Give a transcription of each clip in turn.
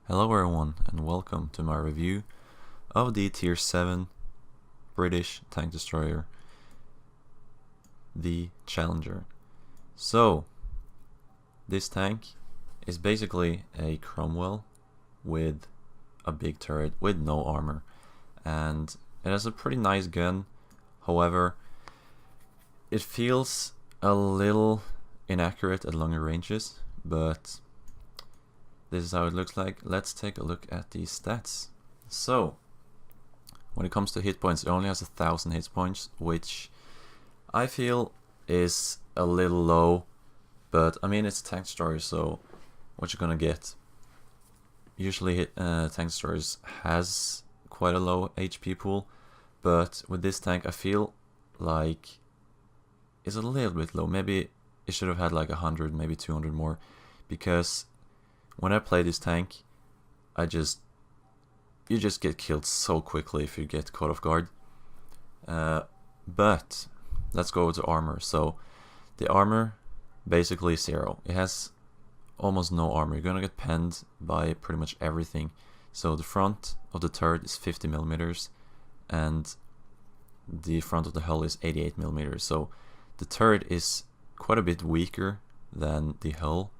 Hello everyone and welcome to my review of the Tier 7 British tank destroyer, the Challenger. So, this tank is basically a Cromwell with a big turret with no armor, and it has a pretty nice gun. However, it feels a little inaccurate at longer ranges, but this is how it looks like. Let's take a look at the stats. So, when it comes to hit points, it only has 1,000 hit points, which I feel is a little low, but I mean, it's a tank destroyer, so what you're gonna get. Usually tank destroyers has quite a low HP pool, but with this tank I feel like it's a little bit low. Maybe it should have had like 100, maybe 200 more, because when I play this tank, you just get killed so quickly if you get caught off guard. But let's go to armor. So the armor basically 0. It has almost no armor. You're gonna get penned by pretty much everything. So the front of the turret is 50 millimeters, and the front of the hull is 88 millimeters. So the turret is quite a bit weaker than the hull,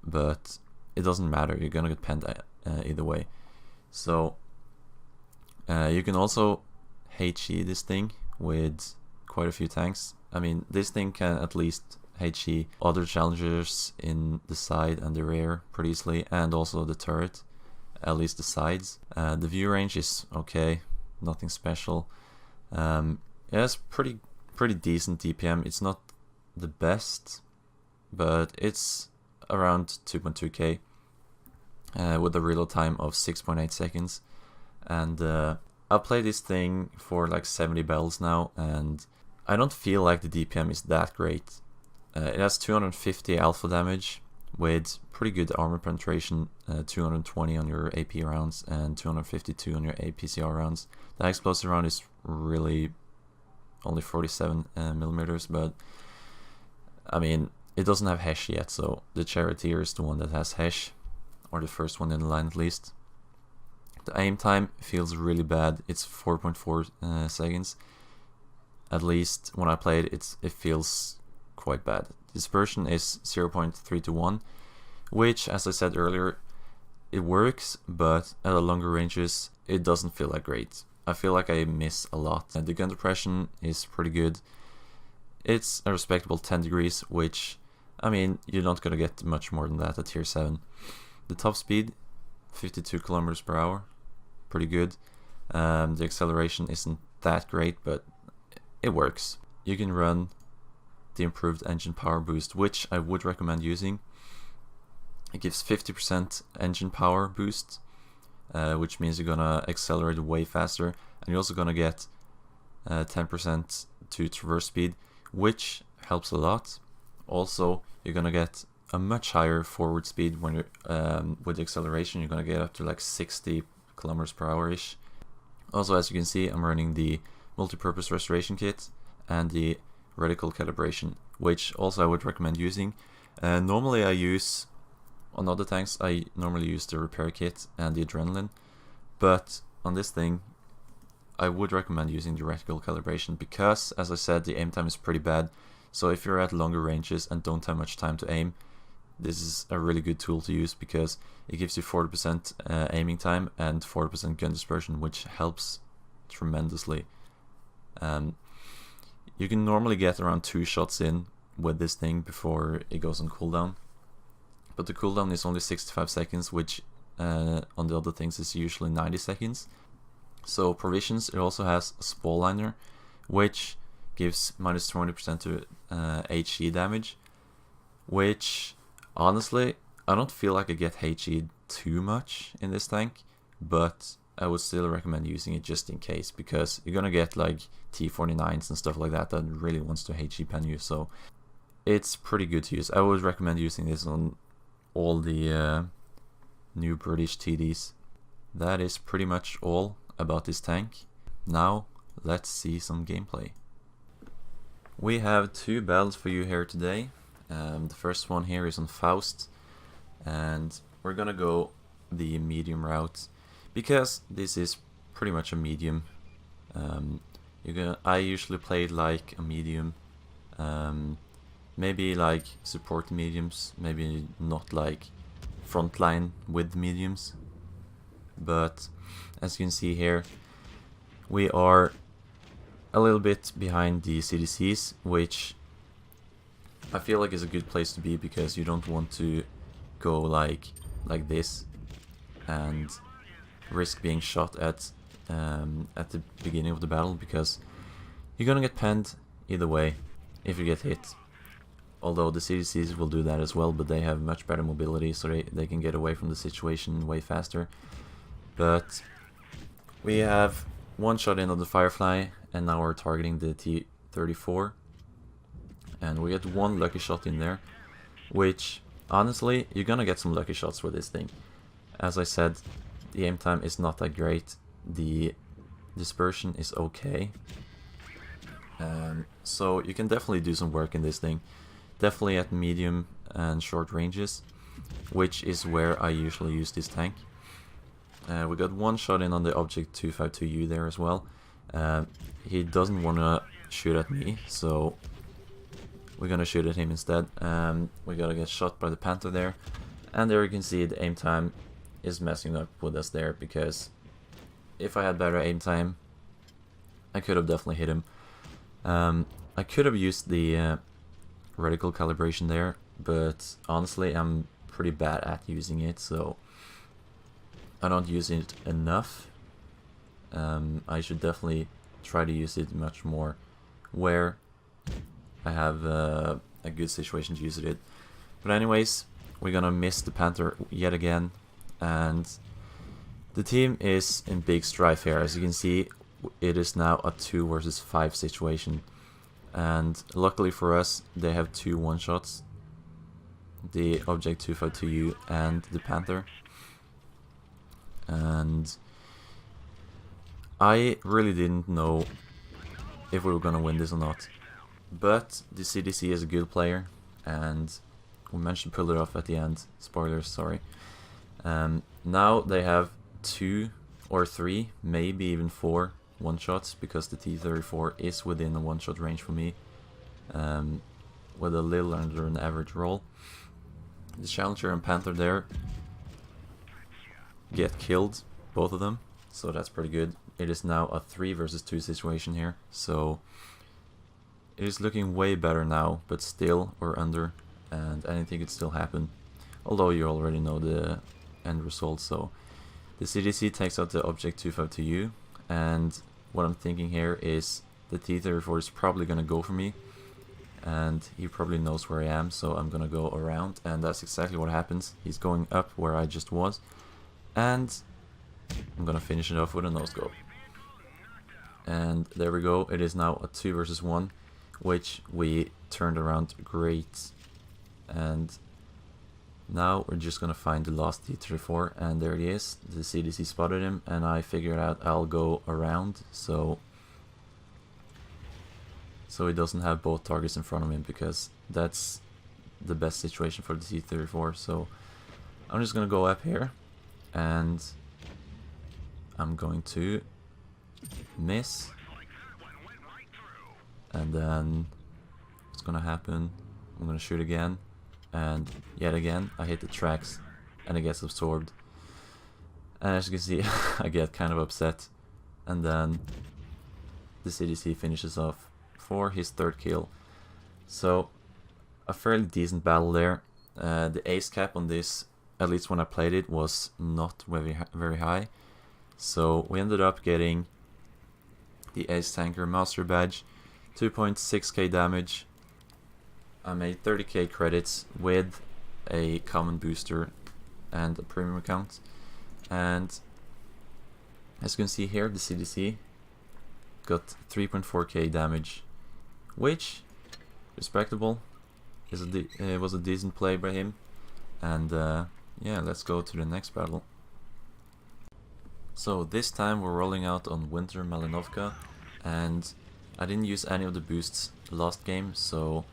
but it doesn't matter. You're gonna get penned either way. So you can also HE this thing with quite a few tanks. I mean, this thing can at least HE other challengers in the side and the rear pretty easily, and also the turret, at least the sides. The view range is okay, nothing special. It has pretty decent DPM. It's not the best, but it's around 2.2k with a reload time of 6.8 seconds. And I'll play this thing for like 70 bells now, and I don't feel like the DPM is that great. It has 250 alpha damage with pretty good armor penetration, 220 on your AP rounds and 252 on your APCR rounds. The explosive round is really only 47 millimeters, but I mean, it doesn't have Hesh yet, so the Charioteer is the one that has Hesh, or the first one in the line at least. The aim time feels really bad. It's 4.4 seconds. At least when I played it, it feels quite bad. Dispersion is 0.3 to 1, which, as I said earlier, it works, but at the longer ranges it doesn't feel that great. I feel like I miss a lot. And the gun depression is pretty good. It's a respectable 10 degrees, which, I mean, you're not gonna get much more than that at tier 7. The top speed, 52 kilometers per hour, pretty good. The acceleration isn't that great, but it works. You can run the improved engine power boost, which I would recommend using. It gives 50% engine power boost, which means you're gonna accelerate way faster, and you're also gonna get 10% to traverse speed, which helps a lot. Also, you're gonna get a much higher forward speed when you're with the acceleration. You're gonna get up to like 60 kilometers per hour ish. Also, as you can see, I'm running the multi-purpose restoration kit and the reticle calibration, which also I would recommend using. Normally I use, on other tanks, I normally use the repair kit and the adrenaline, but on this thing I would recommend using the reticle calibration because, as I said, the aim time is pretty bad. So if you're at longer ranges and don't have much time to aim, this is a really good tool to use because it gives you 40% aiming time and 40% gun dispersion, which helps tremendously. You can normally get around 2 shots in with this thing before it goes on cooldown, but the cooldown is only 65 seconds, which on the other things is usually 90 seconds. So provisions, it also has a spall liner, which gives minus 20% to HE damage, which honestly I don't feel like I get HE too much in this tank, but I would still recommend using it just in case, because you're gonna get like T49s and stuff like that really wants to HE pen you, so it's pretty good to use. I would recommend using this on all the new British TDs. That is pretty much all about this tank. Now let's see some gameplay. We have 2 battles for you here today. The first one here is on Faust, and we're gonna go the medium route, because this is pretty much a medium. I usually play it like a medium, maybe like support mediums, maybe not like frontline with mediums. But as you can see here, we are a little bit behind the CDCs, which I feel like is a good place to be, because you don't want to go like this and risk being shot at the beginning of the battle, because you're gonna get penned either way if you get hit. Although the CDCs will do that as well, but they have much better mobility, so they can get away from the situation way faster. But we have one shot in of the Firefly, and now we're targeting the T-34. And we get one lucky shot in there, which, honestly, you're gonna get some lucky shots with this thing. As I said, the aim time is not that great, the dispersion is okay. So you can definitely do some work in this thing. Definitely at medium and short ranges, which is where I usually use this tank. We got one shot in on the Object 252U there as well. He doesn't want to shoot at me, so we're gonna shoot at him instead. We gotta get shot by the Panther there, and there you can see the aim time is messing up with us there, because if I had better aim time, I could have definitely hit him. I could have used the reticle calibration there, but honestly I'm pretty bad at using it, so I don't use it enough. I should definitely try to use it much more where I have a good situation to use it. But anyways, we're gonna miss the Panther yet again, and the team is in big strife here. As you can see, it is now a 2 versus 5 situation, and luckily for us, they have 2 one-shots, the Object 252U and the Panther. And I really didn't know if we were gonna win this or not. But the CDC is a good player, and we managed to pull it off at the end. Spoilers, sorry. Now they have 2 or 3, maybe even 4 one-shots, because the T-34 is within a one-shot range for me, with a little under an average roll. The Challenger and Panther there get killed, both of them, so that's pretty good. It is now a 3 versus 2 situation here, so it is looking way better now, but still we're under, and anything could still happen, although you already know the end result. So the CDC takes out the Object 252U, and what I'm thinking here is the T-34 is probably going to go for me, and he probably knows where I am, so I'm going to go around, and that's exactly what happens. He's going up where I just was, and I'm going to finish it off with a no-scope. And there we go, it is now a 2 versus 1, which we turned around great. And now we're just gonna find the last T-34, and there he is. The CDC spotted him, and I figured out I'll go around so he doesn't have both targets in front of him, because that's the best situation for the T-34. So I'm just gonna go up here, and I'm going to miss, and then what's gonna happen, I'm gonna shoot again, and yet again I hit the tracks and it gets absorbed, and as you can see I get kind of upset, and then the CDC finishes off for his 3rd kill. So a fairly decent battle there. The ace cap on this, at least when I played it, was not very high, so we ended up getting the Ace Tanker Master Badge, 2.6k damage. I made 30k credits with a common booster and a premium account, and as you can see here, the CDC got 3.4k damage, which, respectable, it was a decent play by him. And yeah, let's go to the next battle. So this time we're rolling out on Winter Malinovka, and I didn't use any of the boosts last game, so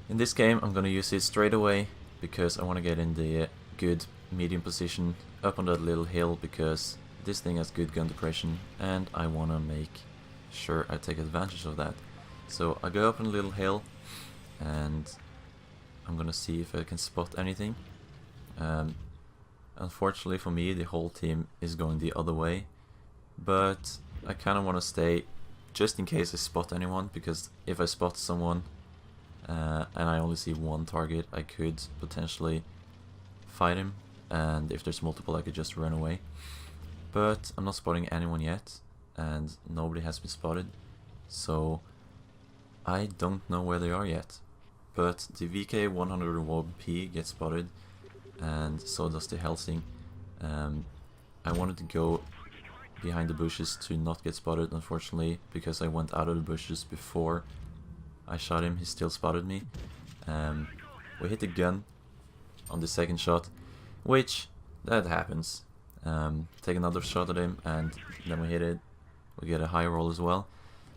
in this game I'm gonna use it straight away, because I want to get in the good medium position up on that little hill because this thing has good gun depression and I want to make sure I take advantage of that. So I go up on a little hill and I'm gonna see if I can spot anything. Unfortunately for me, the whole team is going the other way, but I kind of want to stay just in case I spot anyone, because if I spot someone and I only see one target, I could potentially fight him, and if there's multiple I could just run away. But I'm not spotting anyone yet, and nobody has been spotted, so I don't know where they are yet. But the VK101P gets spotted, and so does the Helsing. I wanted to go behind the bushes to not get spotted, unfortunately, because I went out of the bushes before I shot him. He still spotted me. We hit the gun on the second shot, which, that happens. Take another shot at him, and then we hit it. We get a high roll as well.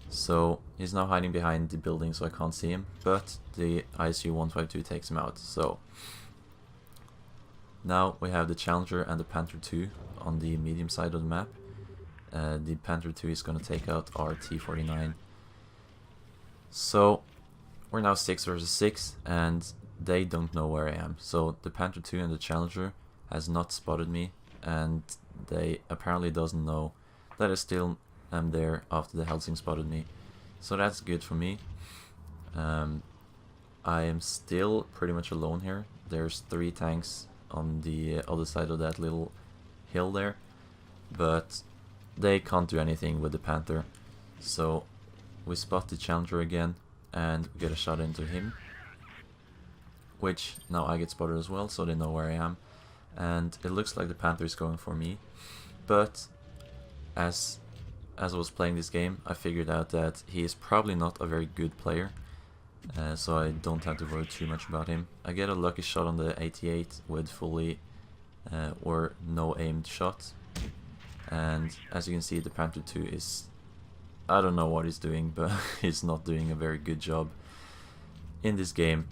So he's now hiding behind the building, so I can't see him, but the ISU-152 takes him out. So now we have the Challenger and the Panther 2 on the medium side of the map. The Panther 2 is going to take out our T-49. So we're now 6 versus 6, and they don't know where I am. So the Panther 2 and the Challenger has not spotted me, and they apparently doesn't know that I still am there after the Helsing spotted me. So that's good for me. I am still pretty much alone here. There's 3 tanks on the other side of that little hill there, but they can't do anything with the Panther. So we spot the Challenger again and get a shot into him, which now I get spotted as well, so they know where I am. And it looks like the Panther is going for me, but as I was playing this game, I figured out that he is probably not a very good player, so I don't have to worry too much about him. I get a lucky shot on the 88 with fully or no aimed shot, and as you can see, the Panther 2 is, I don't know what he's doing, but he's not doing a very good job in this game.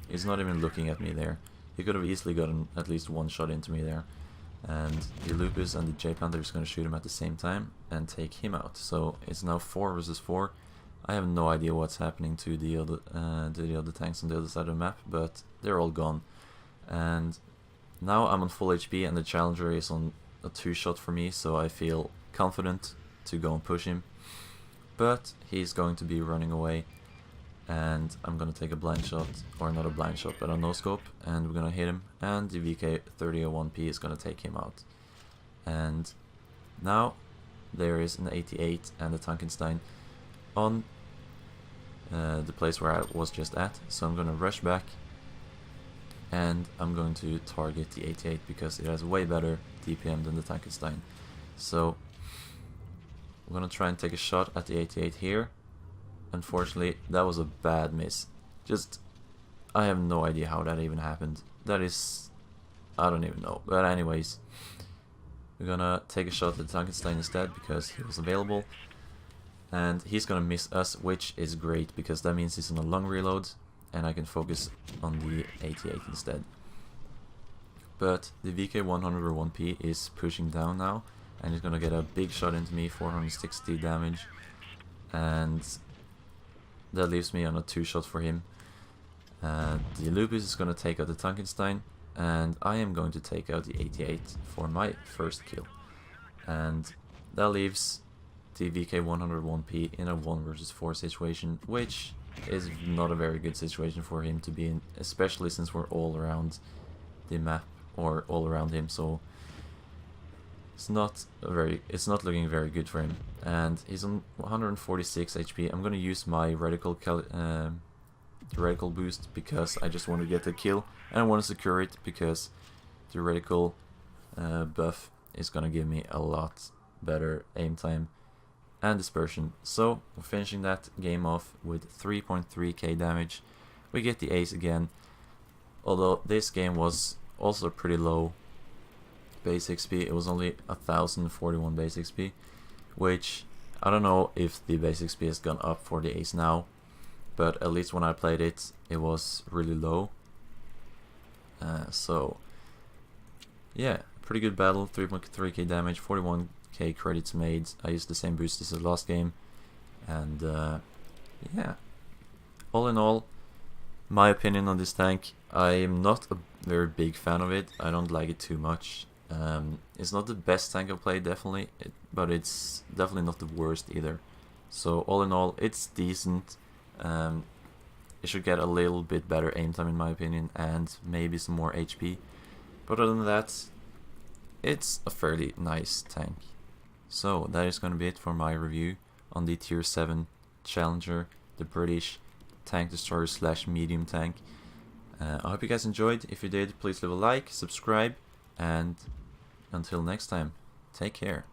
He's not even looking at me there. He could have easily gotten at least one shot into me there. And the Lupus and the J-Panther is going to shoot him at the same time and take him out. So it's now 4 versus 4. I have no idea what's happening to the other tanks on the other side of the map, but they're all gone. And now I'm on full HP, and the Challenger is on a 2-shot for me, so I feel confident to go and push him. But he's going to be running away, and I'm going to take a blind shot, or not a blind shot, but a no-scope, and we're going to hit him, and the VK3001P is going to take him out. And now there is an 88 and a Tankenstein on the place where I was just at, so I'm going to rush back, and I'm going to target the 88 because it has way better DPM than the Tankenstein. So I'm going to try and take a shot at the 88 here. Unfortunately, that was a bad miss. I have no idea how that even happened. That is, I don't even know. But anyways, we're gonna take a shot at Tankenstein instead because he was available. And he's gonna miss us, which is great because that means he's on a long reload and I can focus on the 88 instead. But the VK101P is pushing down now, and he's gonna get a big shot into me, 460 damage. And that leaves me on a 2-shot for him. The Lupus is going to take out the Tankenstein, and I am going to take out the 88 for my first kill. And that leaves the VK101P in a 1 versus 4 situation, which is not a very good situation for him to be in, especially since we're all around the map, or all around him, so it's not looking very good for him. And he's on 146 HP. I'm gonna use my reticle boost because I just want to get the kill, and I want to secure it because the reticle buff is gonna give me a lot better aim time and dispersion. So we're finishing that game off with 3.3k damage. We get the ace again, although this game was also pretty low base XP. It was only 1041 base XP, which I don't know if the base XP has gone up for the ace now, but at least when I played it, it was really low. So yeah, pretty good battle. 3.3k damage, 41k credits made. I used the same boost as the last game, and yeah, all in all, my opinion on this tank, I am not a very big fan of it. I don't like it too much. It's not the best tank I've played, definitely, but it's definitely not the worst either. So all in all, it's decent. It should get a little bit better aim time in my opinion, and maybe some more HP. But other than that, it's a fairly nice tank. So that is going to be it for my review on the tier 7 Challenger, the British tank destroyer / medium tank. I hope you guys enjoyed. If you did, please leave a like, subscribe, and until next time, take care.